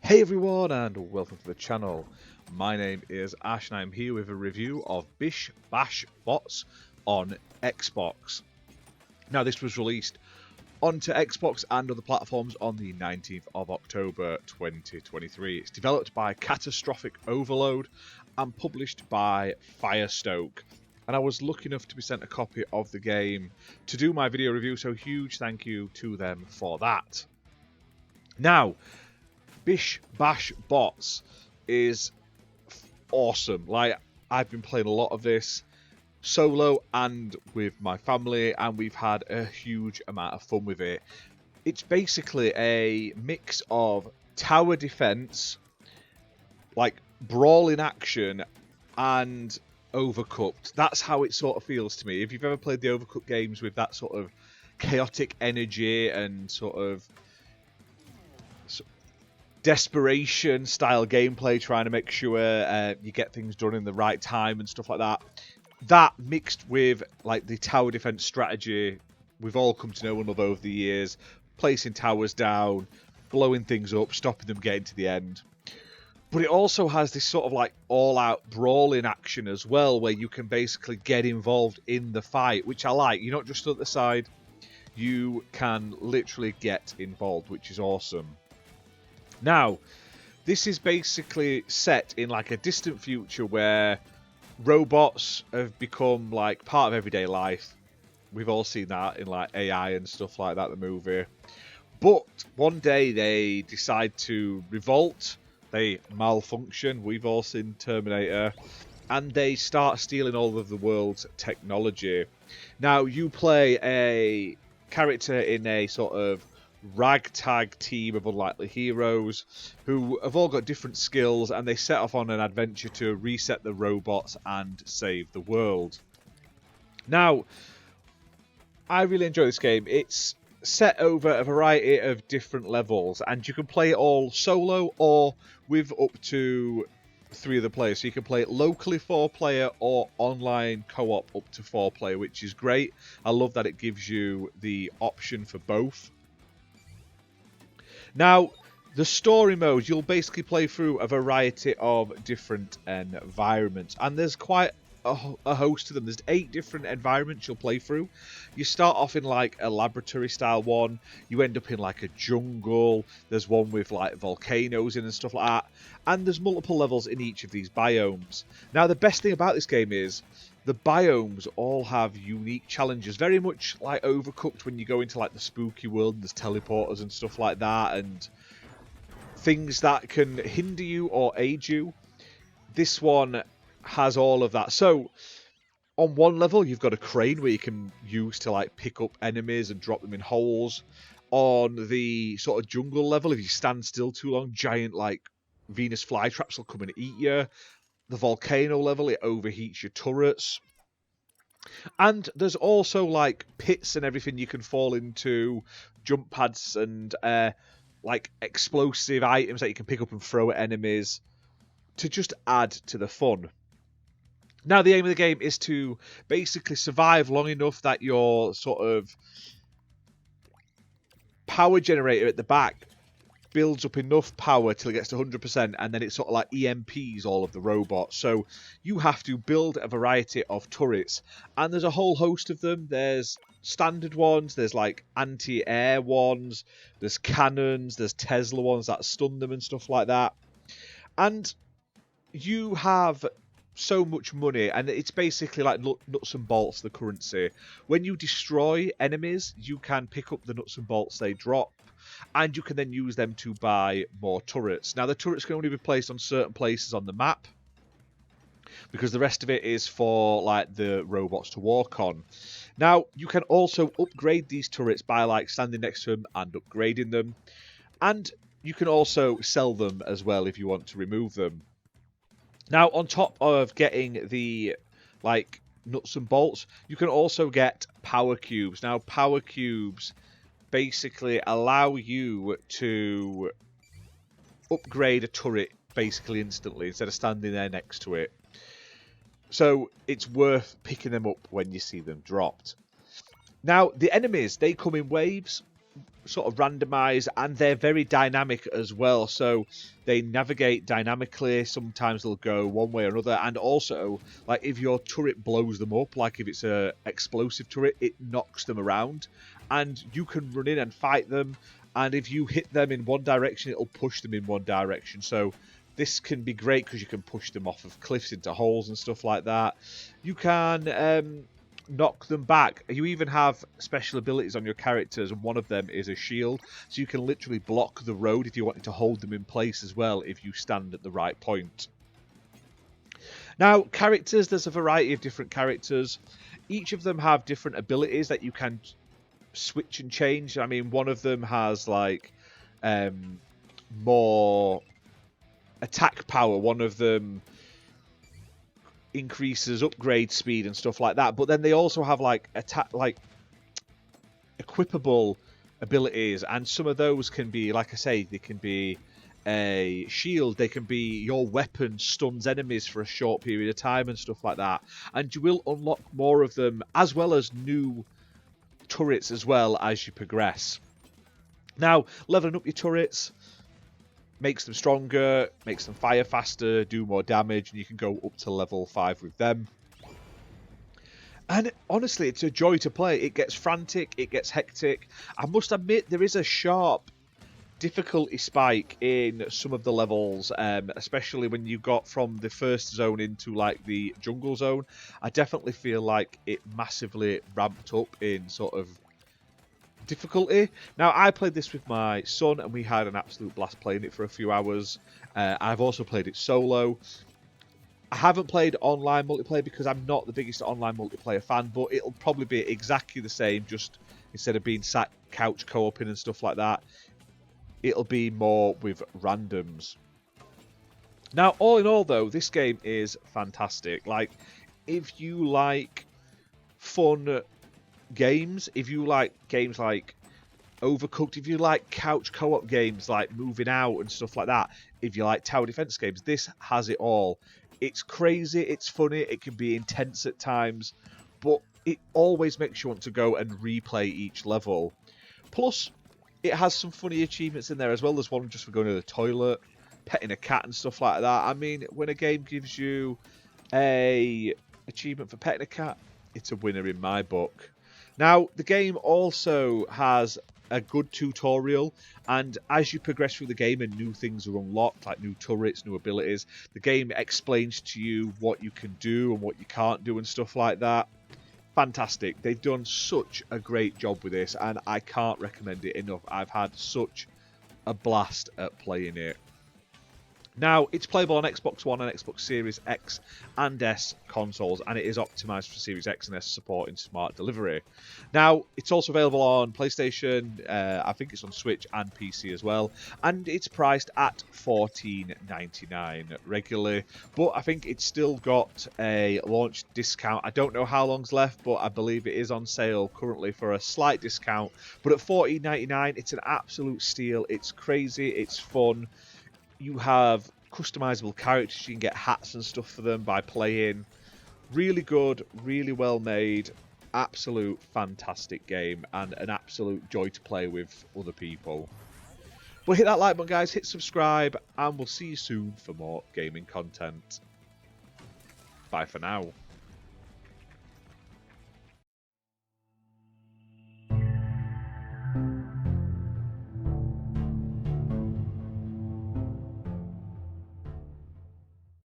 Hey everyone and welcome to the channel. My name is Ash and I'm here with a review of Bish Bash Bots on Xbox. Now this was released onto Xbox and other platforms on the 19th of October 2023. It's developed by Catastrophic Overload and published by Firestoke. And I was lucky enough to be sent a copy of the game to do my video review, so huge thank you to them for that. Now, Bish Bash Bots is awesome. Like, I've been playing a lot of this solo and with my family, and we've had a huge amount of fun with it. It's basically a mix of tower defense, like brawling action, and Overcooked. That's how it sort of feels to me. If you've ever played the Overcooked games with that sort of chaotic energy and sort of desperation style gameplay, trying to make sure you get things done in the right time and stuff like that. That mixed with like the tower defense strategy we've all come to know and love over the years, placing towers down, blowing things up, stopping them getting to the end. But it also has this sort of like all-out brawling action as well, where you can basically get involved in the fight, which I like. You're not just at the side, you can literally get involved, which is awesome. Now, this is basically set in like a distant future where robots have become like part of everyday life. We've all seen that in like AI and stuff like that, the movie. But one day they decide to revolt, they malfunction, we've all seen Terminator, and they start stealing all of the world's technology. Now, you play a character in a sort of ragtag team of unlikely heroes who have all got different skills, and they set off on an adventure to reset the robots and save the world. Now, I really enjoy this game. It's set over a variety of different levels, and you can play it all solo or with up to 3 other players. So you can play it locally 4-player or online co-op up to 4-player, which is great. I love that it gives you the option for both. Now, the story mode, you'll basically play through a variety of different environments, and there's quite a host of them. There's 8 different environments you'll play through. You start off in like a laboratory style one, you end up in like a jungle, there's one with like volcanoes in and stuff like that, and there's multiple levels in each of these biomes. Now, the best thing about this game is the biomes all have unique challenges, very much like Overcooked when you go into like the spooky world and there's teleporters and stuff like that and things that can hinder you or aid you. This one has all of that. So on one level you've got a crane where you can use to like pick up enemies and drop them in holes. On the sort of jungle level, if you stand still too long, giant like Venus flytraps will come and eat you. The volcano level, it overheats your turrets. And there's also like pits and everything you can fall into, jump pads and like explosive items that you can pick up and throw at enemies to just add to the fun. Now, the aim of the game is to basically survive long enough that your sort of power generator at the back builds up enough power till it gets to 100%, and then it sort of like EMPs all of the robots. So you have to build a variety of turrets, and there's a whole host of them. There's standard ones, there's like anti-air ones, there's cannons, there's Tesla ones that stun them and stuff like that. And you have so much money, and it's basically like nuts and bolts, the currency. When you destroy enemies, you can pick up the nuts and bolts they drop, and you can then use them to buy more turrets. Now, the turrets can only be placed on certain places on the map, because the rest of it is for like the robots to walk on. Now, you can also upgrade these turrets by like standing next to them and upgrading them, and you can also sell them as well if you want to remove them. Now, on top of getting the like nuts and bolts, you can also get power cubes. Now, power cubes basically allow you to upgrade a turret basically instantly instead of standing there next to it. So it's worth picking them up when you see them dropped. Now, the enemies, they come in waves. sort of randomized, and they're very dynamic as well, so they navigate dynamically. Sometimes they'll go one way or another, and also, like, if your turret blows them up, like if it's a explosive turret, it knocks them around, and you can run in and fight them, and if you hit them in one direction, it'll push them in one direction. So this can be great because you can push them off of cliffs into holes and stuff like that. You can knock them back. You even have special abilities on your characters, and one of them is a shield, so you can literally block the road if you wanted to hold them in place as well if you stand at the right point. Now, characters, there's a variety of different characters. Each of them have different abilities that you can switch and change. I mean, one of them has like more attack power, one of them increases upgrade speed and stuff like that, but then they also have like attack, like equipable abilities, and some of those can be, like I say, they can be a shield, they can be your weapon stuns enemies for a short period of time and stuff like that, and you will unlock more of them as well as new turrets as well as you progress. Now, leveling up your turrets makes them stronger, makes them fire faster, do more damage, and you can go up to level 5 with them. And honestly, it's a joy to play. It gets frantic, it gets hectic. I must admit, there is a sharp difficulty spike in some of the levels, especially when you got from the first zone into like the jungle zone. I definitely feel like it massively ramped up in sort of difficulty. Now, I played this with my son and we had an absolute blast playing it for a few hours. I've also played it solo. I haven't played online multiplayer because I'm not the biggest online multiplayer fan, but it'll probably be exactly the same, just instead of being sat couch co-oping and stuff like that, it'll be more with randoms. Now, all in all though, this game is fantastic. Like, if you like fun games, if you like games like Overcooked, if you like couch co-op games like Moving Out and stuff like that, if you like tower defense games, this has it all. It's crazy, it's funny, it can be intense at times, but it always makes you want to go and replay each level. Plus, it has some funny achievements in there as well. There's one just for going to the toilet, petting a cat and stuff like that. I mean, when a game gives you a achievement for petting a cat, it's a winner in my book. Now, the game also has a good tutorial, and as you progress through the game and new things are unlocked, like new turrets, new abilities, the game explains to you what you can do and what you can't do and stuff like that. Fantastic. They've done such a great job with this, and I can't recommend it enough. I've had such a blast at playing it. Now, it's playable on Xbox One and Xbox Series X and S consoles, and it is optimized for Series X and S supporting smart delivery. Now, it's also available on PlayStation, I think it's on Switch and PC as well, and it's priced at $14.99 regularly, but I think it's still got a launch discount. I don't know how long's left, but I believe it is on sale currently for a slight discount, but at $14.99, it's an absolute steal. It's crazy, it's fun. You have customizable characters, you can get hats and stuff for them by playing. Really good, really well made, absolute fantastic game, and an absolute joy to play with other people. Well, hit that like button, guys, hit subscribe, and we'll see you soon for more gaming content. Bye for now.